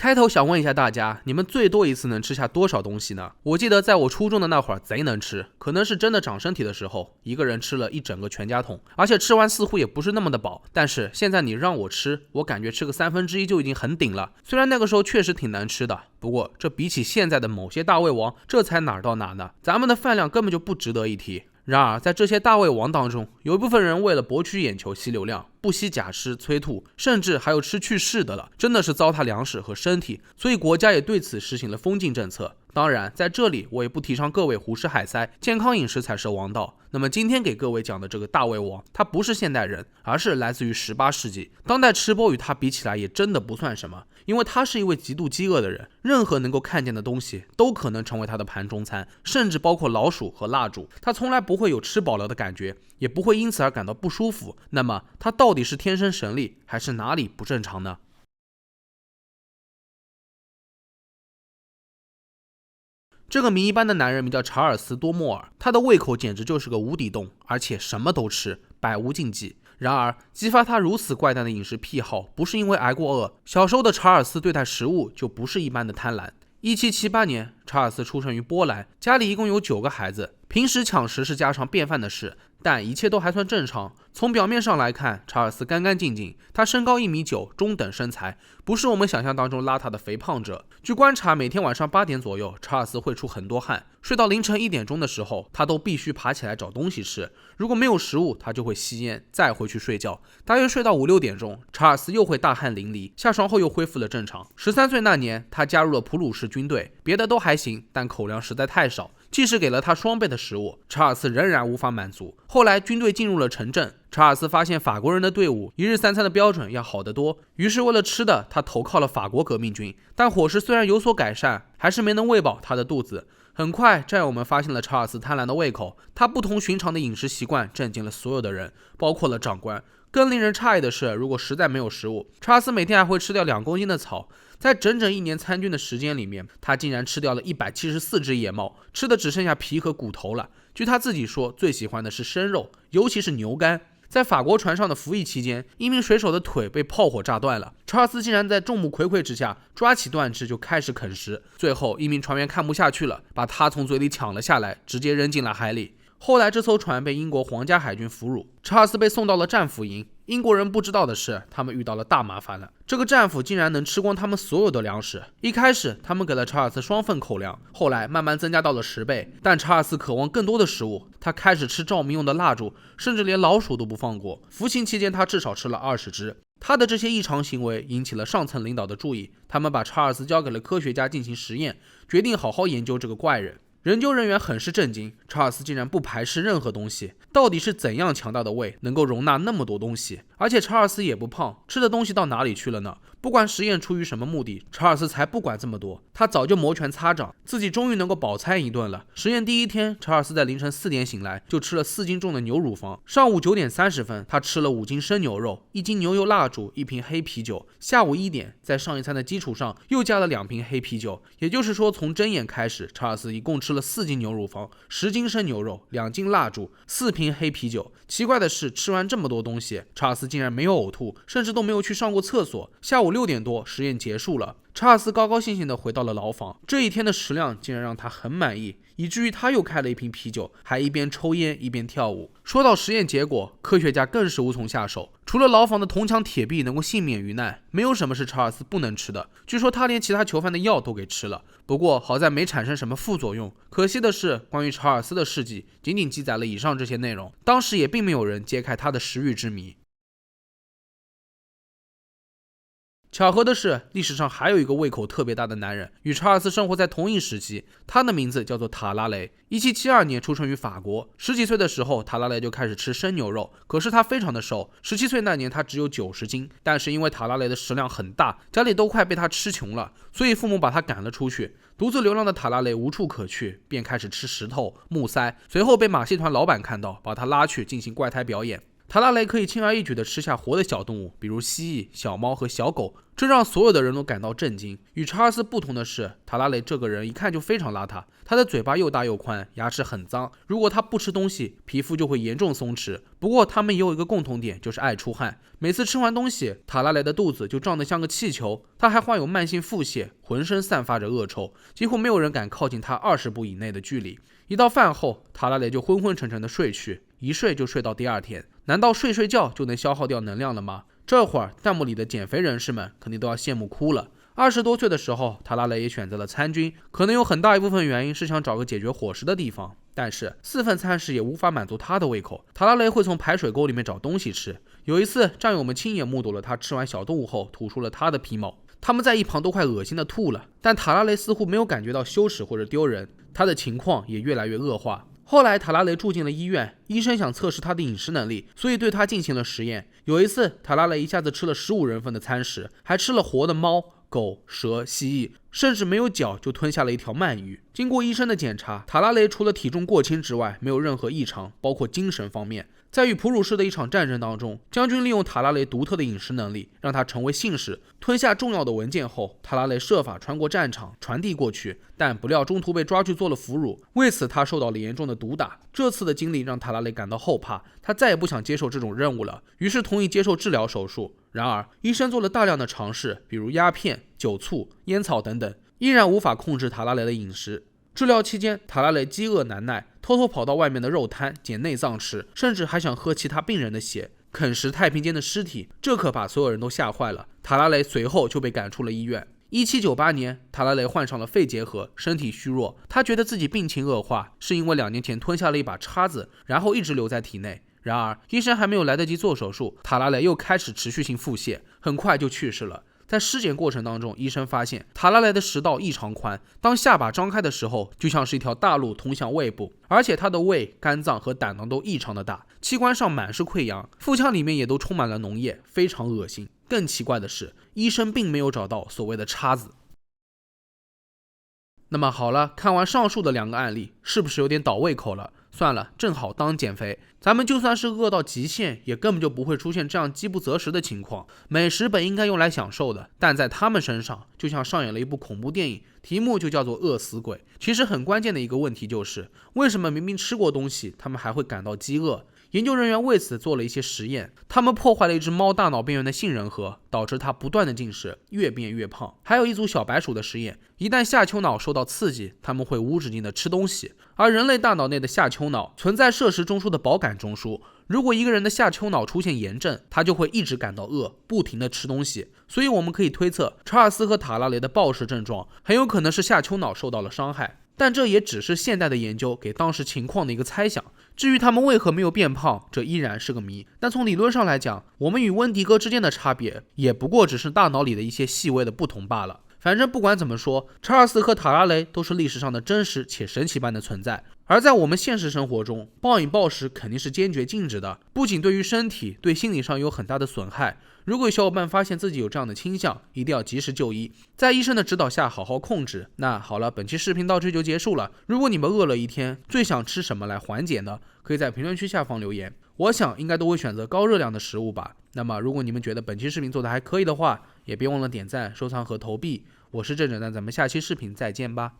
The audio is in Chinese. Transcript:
开头想问一下大家，你们最多一次能吃下多少东西呢？我记得在我初中的那会儿贼能吃，可能是真的长身体的时候，一个人吃了一整个全家桶，而且吃完似乎也不是那么的饱。但是现在你让我吃，我感觉吃个1/3就已经很顶了。虽然那个时候确实挺难吃的，不过这比起现在的某些大胃王，这才哪儿到哪呢？咱们的饭量根本就不值得一提。然而在这些大胃王当中，有一部分人为了博取眼球吸流量，不惜假吃催吐，甚至还有吃去世的了，真的是糟蹋粮食和身体，所以国家也对此实行了封禁政策。当然在这里我也不提倡各位胡吃海塞，健康饮食才是王道。那么今天给各位讲的这个大胃王，他不是现代人，而是来自于18世纪。当代吃播与他比起来也真的不算什么，因为他是一位极度饥饿的人，任何能够看见的东西都可能成为他的盘中餐，甚至包括老鼠和蜡烛。他从来不会有吃饱了的感觉，也不会因此而感到不舒服。那么他到底是天生神力，还是哪里不正常呢？这个谜一般的男人名叫查尔斯·多莫尔，他的胃口简直就是个无底洞，而且什么都吃，百无禁忌。然而激发他如此怪诞的饮食癖好，不是因为挨过饿，小时候的查尔斯对待食物就不是一般的贪婪。1778年，查尔斯出生于波兰，家里一共有9个孩子，平时抢食是家常便饭的事，但一切都还算正常。从表面上来看，查尔斯干干净净，他身高1.9米，中等身材，不是我们想象当中邋遢的肥胖者。据观察，每天晚上8点左右，查尔斯会出很多汗，睡到凌晨1点钟的时候，他都必须爬起来找东西吃。如果没有食物，他就会吸烟，再回去睡觉。大约睡到5、6点钟，查尔斯又会大汗淋漓，下床后又恢复了正常。13岁那年，他加入了普鲁士军队，别的都还行，但口粮实在太少。即使给了他双倍的食物，查尔斯仍然无法满足。后来军队进入了城镇，查尔斯发现法国人的队伍1日3餐的标准要好得多，于是为了吃的，他投靠了法国革命军。但伙食虽然有所改善，还是没能喂饱他的肚子。很快，战友们发现了查尔斯贪婪的胃口，他不同寻常的饮食习惯震惊了所有的人，包括了长官。更令人诧异的是，如果实在没有食物，查尔斯每天还会吃掉2公斤的草。在整整1年参军的时间里面，他竟然吃掉了174只野猫，吃的只剩下皮和骨头了。据他自己说，最喜欢的是生肉，尤其是牛肝。在法国船上的服役期间，一名水手的腿被炮火炸断了，查尔斯竟然在众目睽睽之下抓起断肢就开始啃食。最后一名船员看不下去了，把他从嘴里抢了下来，直接扔进了海里。后来这艘船被英国皇家海军俘虏，查尔斯被送到了战俘营。英国人不知道的是，他们遇到了大麻烦了。这个战俘竟然能吃光他们所有的粮食。一开始他们给了查尔斯双份口粮，后来慢慢增加到了10倍。但查尔斯渴望更多的食物，他开始吃照明用的蜡烛，甚至连老鼠都不放过。服刑期间他至少吃了20只。他的这些异常行为引起了上层领导的注意，他们把查尔斯交给了科学家进行实验，决定好好研究这个怪人。研究人员很是震惊，查尔斯竟然不排斥任何东西，到底是怎样强大的胃能够容纳那么多东西？而且查尔斯也不胖，吃的东西到哪里去了呢？不管实验出于什么目的，查尔斯才不管这么多，他早就摩拳擦掌，自己终于能够饱餐一顿了。实验第一天，查尔斯在凌晨4点醒来，就吃了4斤重的牛乳房。上午9点30分，他吃了5斤生牛肉、1斤牛油蜡烛、1瓶黑啤酒。下午1点，在上一餐的基础上又加了2瓶黑啤酒，也就是说从睁眼开始，查尔斯一共吃了4斤牛乳房、10斤生牛肉、2斤蜡烛、4瓶黑啤酒。奇怪的是，吃完这么多东西，查尔斯竟然没有呕吐，甚至都没有去上过厕所。下午6点多，实验结束了，查尔斯高高兴兴地回到了牢房。这一天的食量竟然让他很满意，以至于他又开了1瓶啤酒，还一边抽烟一边跳舞。说到实验结果，科学家更是无从下手。除了牢房的铜墙铁壁能够幸免于难，没有什么是查尔斯不能吃的。据说他连其他囚犯的药都给吃了，不过好在没产生什么副作用。可惜的是，关于查尔斯的事迹仅仅记载了以上这些内容，当时也并没有人揭开他的食欲之谜。巧合的是，历史上还有一个胃口特别大的男人，与查尔斯生活在同一时期，他的名字叫做塔拉雷。1772年出生于法国，10几岁的时候，塔拉雷就开始吃生牛肉，可是他非常的瘦，17岁那年他只有90斤，但是因为塔拉雷的食量很大，家里都快被他吃穷了，所以父母把他赶了出去。独自流浪的塔拉雷无处可去，便开始吃石头、木塞，随后被马戏团老板看到，把他拉去进行怪胎表演。塔拉雷可以轻而易举地吃下活的小动物，比如蜥蜴、小猫和小狗，这让所有的人都感到震惊。与查尔斯不同的是，塔拉雷这个人一看就非常邋遢，他的嘴巴又大又宽，牙齿很脏，如果他不吃东西，皮肤就会严重松弛。不过他们也有一个共同点，就是爱出汗。每次吃完东西，塔拉雷的肚子就胀得像个气球，他还患有慢性腹泻，浑身散发着恶臭，几乎没有人敢靠近他20步以内的距离。一到饭后，塔拉雷就昏昏沉沉的睡去，一睡就睡到第二天。难道睡觉就能消耗掉能量了吗？这会儿弹幕里的减肥人士们肯定都要羡慕哭了。20多岁的时候，塔拉雷也选择了参军，可能有很大一部分原因是想找个解决伙食的地方，但是4份餐食也无法满足他的胃口。塔拉雷会从排水沟里面找东西吃，有一次战友们亲眼目睹了他吃完小动物后吐出了他的皮毛，他们在一旁都快恶心的吐了，但塔拉雷似乎没有感觉到羞耻或者丢人，他的情况也越来越恶化。后来塔拉雷住进了医院，医生想测试他的饮食能力，所以对他进行了实验。有一次塔拉雷一下子吃了15人份的餐食，还吃了活的猫、狗、蛇、蜥蜴，甚至没有脚就吞下了一条鳗鱼。经过医生的检查，塔拉雷除了体重过轻之外没有任何异常，包括精神方面。在与普鲁士的一场战争当中，将军利用塔拉雷独特的饮食能力，让他成为信使。吞下重要的文件后，塔拉雷设法穿过战场传递过去，但不料中途被抓去做了俘虏，为此他受到了严重的毒打。这次的经历让塔拉雷感到后怕，他再也不想接受这种任务了，于是同意接受治疗手术。然而医生做了大量的尝试，比如鸦片、酒醋、烟草等等，依然无法控制塔拉雷的饮食。治疗期间，塔拉雷饥饿难耐，偷偷跑到外面的肉摊捡内脏吃，甚至还想喝其他病人的血，啃食太平间的尸体，这可把所有人都吓坏了。塔拉雷随后就被赶出了医院。1798年，塔拉雷患上了肺结核，身体虚弱，他觉得自己病情恶化，是因为2年前吞下了一把叉子，然后一直留在体内。然而医生还没有来得及做手术，塔拉雷又开始持续性腹泻，很快就去世了。在尸检过程当中，医生发现塔拉雷的食道异常宽，当下巴张开的时候，就像是一条大路通向胃部，而且他的胃、肝脏和胆囊都异常的大，器官上满是溃疡，腹腔里面也都充满了脓液，非常恶心。更奇怪的是，医生并没有找到所谓的叉子。那么好了，看完上述的2个案例，是不是有点倒胃口了？算了，正好当减肥，咱们就算是饿到极限，也根本就不会出现这样饥不择食的情况。美食本应该用来享受的，但在他们身上就像上演了一部恐怖电影，题目就叫做饿死鬼。其实很关键的一个问题就是，为什么明明吃过东西，他们还会感到饥饿？研究人员为此做了一些实验，他们破坏了一只猫大脑边缘的杏仁核，导致它不断的进食，越变越胖。还有一组小白鼠的实验，一旦下丘脑受到刺激，它们会无止境的吃东西，而人类大脑内的下丘脑存在摄食中枢的保感中枢，如果一个人的下丘脑出现炎症，他就会一直感到饿，不停的吃东西。所以我们可以推测，查尔斯和塔拉雷的暴食症状很有可能是下丘脑受到了伤害。但这也只是现代的研究给当时情况的一个猜想，至于他们为何没有变胖，这依然是个谜。但从理论上来讲，我们与温迪哥之间的差别也不过只是大脑里的一些细微的不同罢了。反正不管怎么说，查尔斯和塔拉雷都是历史上的真实且神奇般的存在。而在我们现实生活中，暴饮暴食肯定是坚决禁止的，不仅对于身体，对心理上有很大的损害。如果有小伙伴发现自己有这样的倾向，一定要及时就医，在医生的指导下好好控制。那好了，本期视频到这就结束了。如果你们饿了一天，最想吃什么来缓解呢？可以在评论区下方留言，我想应该都会选择高热量的食物吧。那么如果你们觉得本期视频做的还可以的话，也别忘了点赞、收藏和投币。我是郑诊，那咱们下期视频再见吧。